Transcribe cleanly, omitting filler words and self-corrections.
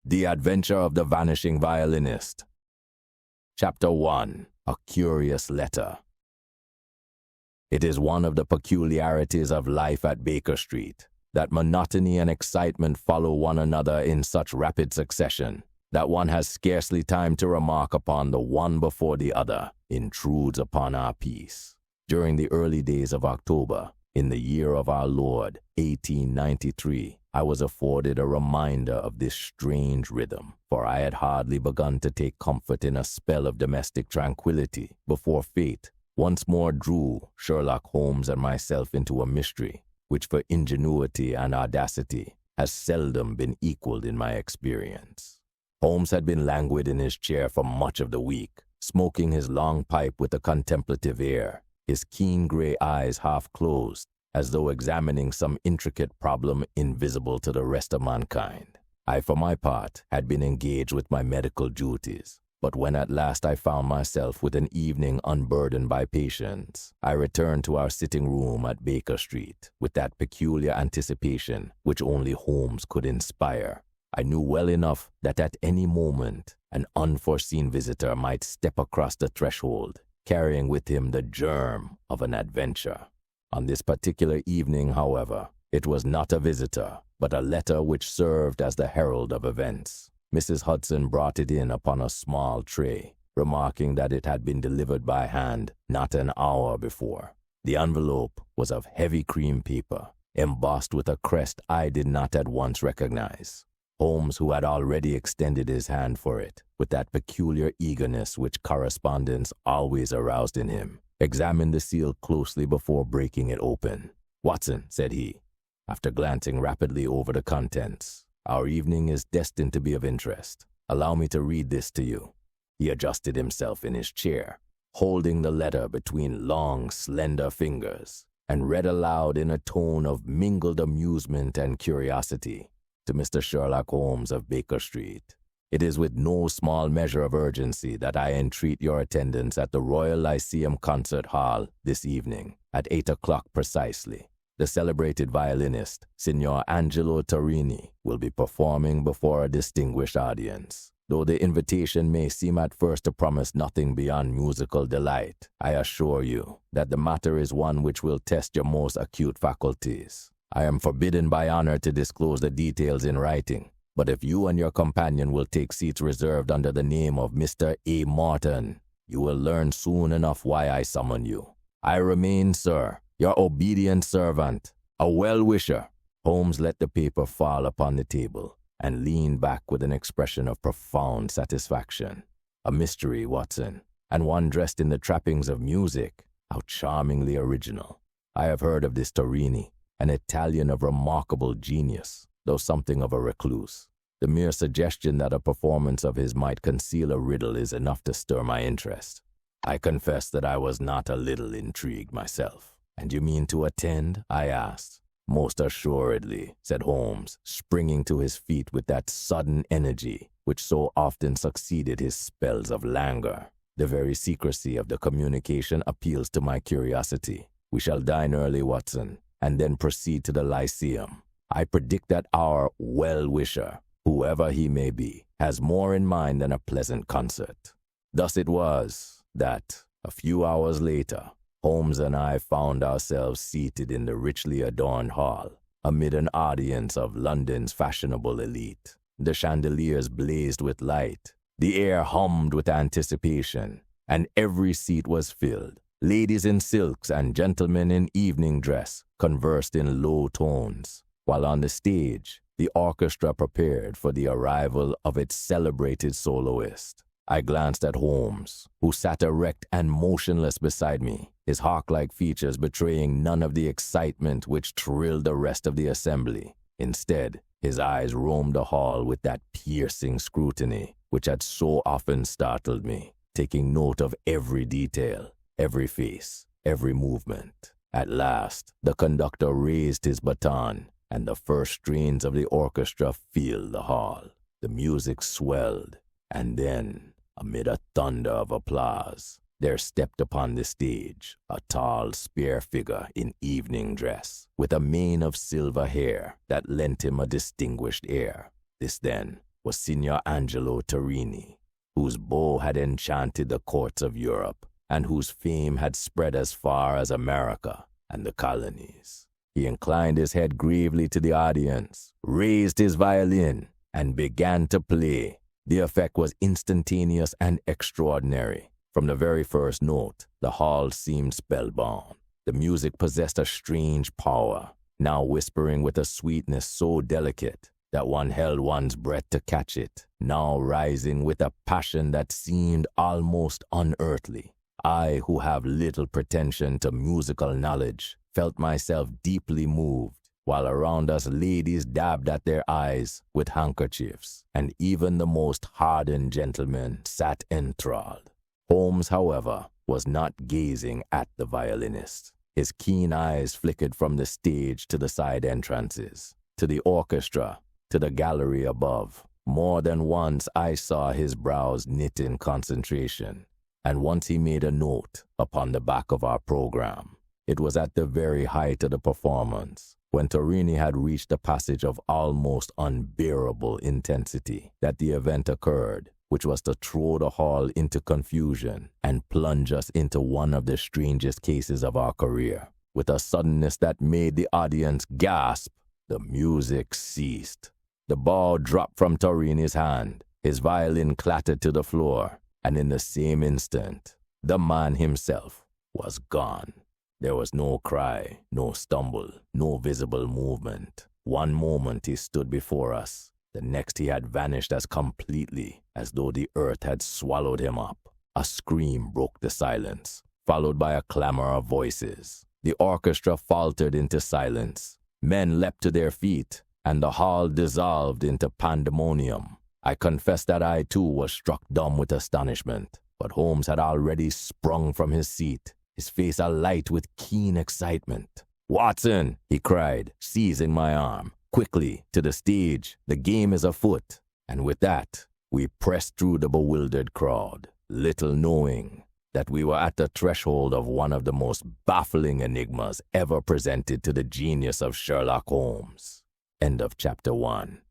The Adventure of the Vanishing Violinist. Chapter 1. A Curious Letter. It is one of the peculiarities of life at Baker Street that monotony and excitement follow one another in such rapid succession that one has scarcely time to remark upon the one before the other intrudes upon our peace. During the early days of October, in the year of our Lord, 1893, I was afforded a reminder of this strange rhythm, for I had hardly begun to take comfort in a spell of domestic tranquility before fate once more drew Sherlock Holmes and myself into a mystery, which for ingenuity and audacity has seldom been equaled in my experience. Holmes had been languid in his chair for much of the week, smoking his long pipe with a contemplative air, his keen gray eyes half closed, as though examining some intricate problem invisible to the rest of mankind. I, for my part, had been engaged with my medical duties, but when at last I found myself with an evening unburdened by patients, I returned to our sitting room at Baker Street with that peculiar anticipation which only Holmes could inspire. I knew well enough that at any moment an unforeseen visitor might step across the threshold, carrying with him the germ of an adventure. On this particular evening, however, it was not a visitor, but a letter which served as the herald of events. Mrs. Hudson brought it in upon a small tray, remarking that it had been delivered by hand not an hour before. The envelope was of heavy cream paper, embossed with a crest I did not at once recognize. Holmes, who had already extended his hand for it, with that peculiar eagerness which correspondence always aroused in him, examined the seal closely before breaking it open. "Watson," said he, after glancing rapidly over the contents, "our evening is destined to be of interest. Allow me to read this to you." He adjusted himself in his chair, holding the letter between long, slender fingers, and read aloud in a tone of mingled amusement and curiosity. "To Mr. Sherlock Holmes of Baker Street. It is with no small measure of urgency that I entreat your attendance at the Royal Lyceum Concert Hall this evening at 8 o'clock precisely. The celebrated violinist, Signor Angelo Torini, will be performing before a distinguished audience. Though the invitation may seem at first to promise nothing beyond musical delight, I assure you that the matter is one which will test your most acute faculties. I am forbidden by honor to disclose the details in writing, but if you and your companion will take seats reserved under the name of Mr. A. Morton, you will learn soon enough why I summon you. I remain, sir, your obedient servant, a well-wisher." Holmes let the paper fall upon the table and leaned back with an expression of profound satisfaction. "A mystery, Watson, and one dressed in the trappings of music. How charmingly original. I have heard of this Torini, an Italian of remarkable genius, though something of a recluse. The mere suggestion that a performance of his might conceal a riddle is enough to stir my interest. I confess that I was not a little intrigued myself." "And you mean to attend?" I asked. "Most assuredly," said Holmes, springing to his feet with that sudden energy which so often succeeded his spells of languor. "The very secrecy of the communication appeals to my curiosity. We shall dine early, Watson, and then proceed to the Lyceum. I predict that our well-wisher, whoever he may be, has more in mind than a pleasant concert." Thus it was that, a few hours later, Holmes and I found ourselves seated in the richly adorned hall, amid an audience of London's fashionable elite. The chandeliers blazed with light, the air hummed with anticipation, and every seat was filled. Ladies in silks and gentlemen in evening dress conversed in low tones, while on the stage, the orchestra prepared for the arrival of its celebrated soloist. I glanced at Holmes, who sat erect and motionless beside me, his hawk-like features betraying none of the excitement which thrilled the rest of the assembly. Instead, his eyes roamed the hall with that piercing scrutiny which had so often startled me, taking note of every detail, every face, every movement. At last, the conductor raised his baton, and the first strains of the orchestra filled the hall. The music swelled, and then, amid a thunder of applause, there stepped upon the stage a tall, spare figure in evening dress, with a mane of silver hair that lent him a distinguished air. This, then, was Signor Angelo Torini, whose bow had enchanted the courts of Europe and whose fame had spread as far as America and the colonies. He inclined his head gravely to the audience, raised his violin, and began to play. The effect was instantaneous and extraordinary. From the very first note, the hall seemed spellbound. The music possessed a strange power, now whispering with a sweetness so delicate that one held one's breath to catch it, now rising with a passion that seemed almost unearthly. I, who have little pretension to musical knowledge, felt myself deeply moved, while around us ladies dabbed at their eyes with handkerchiefs, and even the most hardened gentlemen sat enthralled. Holmes, however, was not gazing at the violinist. His keen eyes flickered from the stage to the side entrances, to the orchestra, to the gallery above. More than once I saw his brows knit in concentration, and once he made a note upon the back of our program. It was at the very height of the performance, when Torini had reached a passage of almost unbearable intensity, that the event occurred, which was to throw the hall into confusion and plunge us into one of the strangest cases of our career. With a suddenness that made the audience gasp, the music ceased. The bow dropped from Torini's hand, his violin clattered to the floor, and in the same instant, the man himself was gone. There was no cry, no stumble, no visible movement. One moment he stood before us. The next he had vanished as completely as though the earth had swallowed him up. A scream broke the silence, followed by a clamor of voices. The orchestra faltered into silence. Men leapt to their feet, and the hall dissolved into pandemonium. I confess that I too was struck dumb with astonishment, but Holmes had already sprung from his seat, his face alight with keen excitement. "Watson," he cried, seizing my arm. "Quickly, to the stage, the game is afoot." And with that, we pressed through the bewildered crowd, little knowing that we were at the threshold of one of the most baffling enigmas ever presented to the genius of Sherlock Holmes. End of chapter 1.